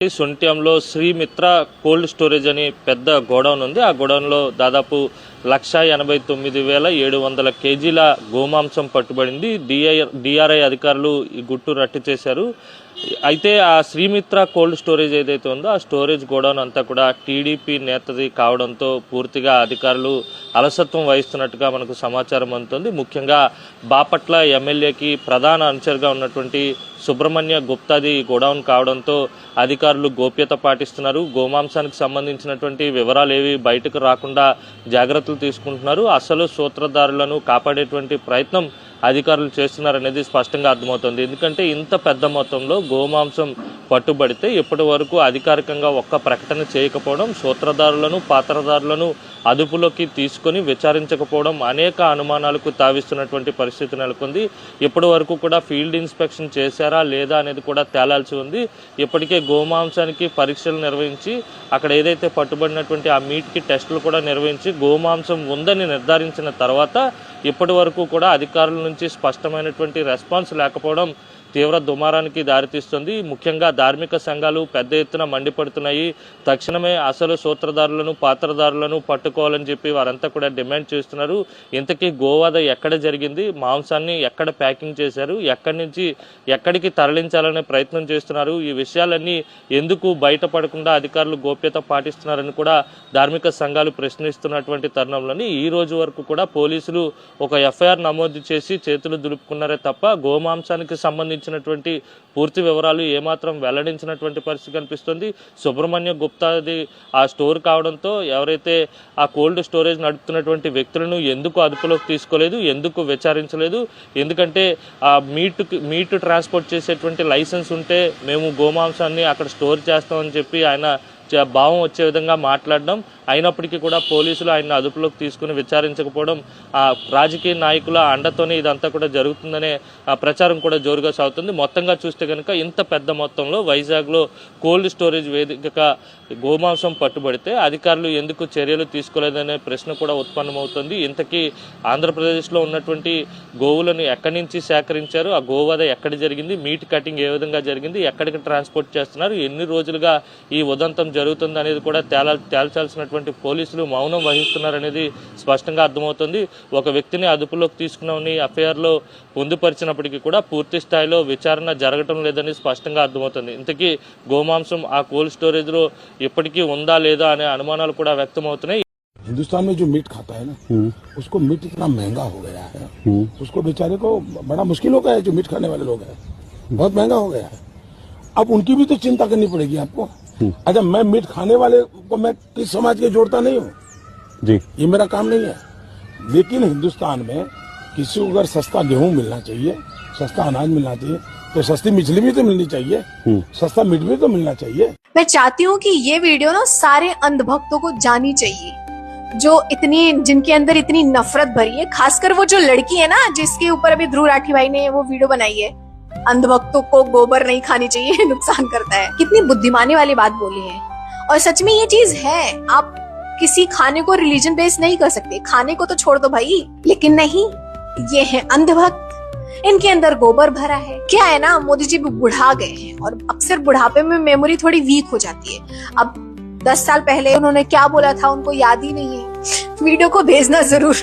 సొంట్యంలో Srimitra cold storage అని పెద్ద godown ఉంది. ఆ గోడౌన్లో దాదాపు 1,89,700 కేజీల గోమాంసం పట్టుబడింది. డిఆర్ఐ అధికారులు ఈ గుట్టు రట్టు చేశారు. అయితే ఆ శ్రీమిత్ర కోల్డ్ స్టోరేజ్ ఏదైతే ఉందో ఆ స్టోరేజ్ గోడౌన్ అంతా కూడా టీడీపీ నేతది కావడంతో పూర్తిగా అధికారులు అలసత్వం వహిస్తున్నట్టుగా మనకు సమాచారం అందుతుంది. ముఖ్యంగా బాపట్ల ఎమ్మెల్యేకి ప్రధాన అనుచరుగా ఉన్నటువంటి సుబ్రహ్మణ్య గుప్తాది గోడౌన్ కావడంతో అధికారులు గోప్యత పాటిస్తున్నారు. గోమాంసానికి సంబంధించినటువంటి వివరాలు ఏవి బయటకు రాకుండా జాగ్రత్తలు తీసుకుంటున్నారు. అసలు సూత్రధారులను కాపాడేటువంటి ప్రయత్నం అధికారులు చేస్తున్నారనేది స్పష్టంగా అర్థమవుతుంది. ఎందుకంటే ఇంత పెద్ద మొత్తంలో గోమాంసం పట్టుబడితే ఇప్పటి వరకు అధికారికంగా ఒక్క ప్రకటన చేయకపోవడం, సూత్రధారులను పాత్రధారులను అదుపులోకి తీసుకొని విచారించకపోవడం అనేక అనుమానాలకు తావిస్తున్నటువంటి పరిస్థితి నెలకొంది. ఇప్పటి వరకు కూడా ఫీల్డ్ ఇన్స్పెక్షన్ చేశారా లేదా అనేది కూడా తేలాల్సి ఉంది. ఇప్పటికే గోమాంసానికి పరీక్షలు నిర్వహించి అక్కడ ఏదైతే పట్టుబడినటువంటి ఆ మీట్కి టెస్టులు కూడా నిర్వహించి గోమాంసం ఉందని నిర్ధారించిన తర్వాత ఇప్పటి వరకు కూడా అధికారుల నుంచి స్పష్టమైనటువంటి రెస్పాన్స్ లేకపోవడం తీవ్ర దుమారానికి దారితీస్తుంది. ముఖ్యంగా ధార్మిక సంఘాలు పెద్ద ఎత్తున మండిపడుతున్నాయి. తక్షణమే అసలు సూత్రధారులను పాత్రధారులను పట్టుకోవాలని చెప్పి వారంతా కూడా డిమాండ్ చేస్తున్నారు. ఇంతకీ గోవధ ఎక్కడ జరిగింది, మాంసాన్ని ఎక్కడ ప్యాకింగ్ చేశారు, ఎక్కడి నుంచి ఎక్కడికి తరలించాలనే ప్రయత్నం చేస్తున్నారు, ఈ విషయాలన్నీ ఎందుకు బయటపడకుండా అధికారులు గోప్యత పాటిస్తున్నారని కూడా ధార్మిక సంఘాలు ప్రశ్నిస్తున్నటువంటి తరుణంలోని ఈ రోజు వరకు కూడా పోలీసులు ఒక ఎఫ్ఐఆర్ నమోదు చేసి చేతులు దులుపుకున్నారే తప్ప గోమాంసానికి సంబంధించినటువంటి పూర్తి వివరాలు ఏమాత్రం వెల్లడించినటువంటి పరిస్థితి కనిపిస్తుంది. సుబ్రహ్మణ్య గుప్తాది ఆ స్టోర్ కావడంతో ఎవరైతే ఆ కోల్డ్ స్టోరేజ్ నడుపుతున్నటువంటి వ్యక్తులను ఎందుకు అదుపులోకి తీసుకోలేదు, ఎందుకు విచారించలేదు, ఎందుకంటే ఆ మీట్ ట్రాన్స్పోర్ట్ చేసేటువంటి లైసెన్స్ ఉంటే మేము గోమాంసాన్ని అక్కడ స్టోర్ చేస్తామని చెప్పి ఆయన భావం వచ్చే విధంగా మాట్లాడడం, అయినప్పటికీ కూడా పోలీసులు ఆయన అదుపులోకి తీసుకుని విచారించకపోవడం ఆ రాజకీయ నాయకుల అండతోనే ఇదంతా కూడా జరుగుతుందనే ప్రచారం కూడా జోరుగా సాగుతుంది. మొత్తంగా చూస్తే కనుక ఇంత పెద్ద మొత్తంలో వైజాగ్లో కోల్డ్ స్టోరేజ్ వేదికగా గోమాంసం పట్టుబడితే అధికారులు ఎందుకు చర్యలు తీసుకోలేదనే ప్రశ్న కూడా ఉత్పన్నమవుతుంది. ఇంతకీ ఆంధ్రప్రదేశ్లో ఉన్నటువంటి గోవులను ఎక్కడి నుంచి సేకరించారు, ఆ గోవధ ఎక్కడ జరిగింది, మీట్ కటింగ్ ఏ విధంగా జరిగింది, ఎక్కడికి ట్రాన్స్పోర్ట్ చేస్తున్నారు, ఎన్ని రోజులుగా ఈ ఉదంతం జరుగుతుంది అనేది కూడా తేల్చాల్సినటువంటి పోలీసులు మౌనం వహిస్తున్నారనేది స్పష్టంగా అర్థమవుతుంది. ఒక వ్యక్తిని అదుపులోకి తీసుకున్నామని ఎఫ్ఐఆర్లో పొందుపరిచినప్పటికీ కూడా పూర్తి స్థాయిలో విచారణ జరగటం లేదని స్పష్టంగా అర్థమవుతుంది. ఇంతకీ గోమాంసం ఆ కోల్డ్ స్టోరేజ్ లో ఇప్పటికీ ఉందా లేదా అనే అనుమానాలు కూడా వ్యక్తమవుతున్నాయి. हिंदुस्तान में जो मीट खाता है ना, उसको मीट इतना महंगा हो गया है, उसको बेचारे को बड़ा मुश्किल हो गया है। जो मीट खाने वाले लोग हैं बहुत महंगा हो गया है। अब उनकी भी तो चिंता करनी पड़ेगी आपको। अच्छा, मैं मीट खाने वाले को मैं किस समाज के जोड़ता नहीं हूँ जी, ये मेरा काम नहीं है। लेकिन हिंदुस्तान में किसी को अगर सस्ता गेहूं मिलना चाहिए, सस्ता अनाज मिलना चाहिए, तो सस्ती मछली भी तो मिलनी चाहिए, सस्ता मीट भी तो मिलना चाहिए। मैं चाहती हूँ कि ये वीडियो ना सारे अंधभक्तों को जानी चाहिए, जो जिनके अंदर इतनी नफरत भरी है। खासकर वो जो लड़की है ना जिसके ऊपर अभी ध्रुव राठी भाई ने वो वीडियो बनाई है, अंधभक्तों को गोबर नहीं खानी चाहिए, नुकसान करता है। कितनी बुद्धिमानी वाली बात बोली है। और सच में ये चीज है, आप किसी खाने को रिलीजन बेस नहीं कर सकते। खाने को तो छोड़ दो भाई, लेकिन नहीं, ये है अंधभक्त, इनके अंदर गोबर भरा है। क्या है ना, मोदी जी भी बुढ़ा गए हैं और अक्सर बुढ़ापे में मेमोरी थोड़ी वीक हो जाती है। अब 10 साल पहले उन्होंने क्या बोला था उनको याद ही नहीं है। वीडियो को भेजना जरूर।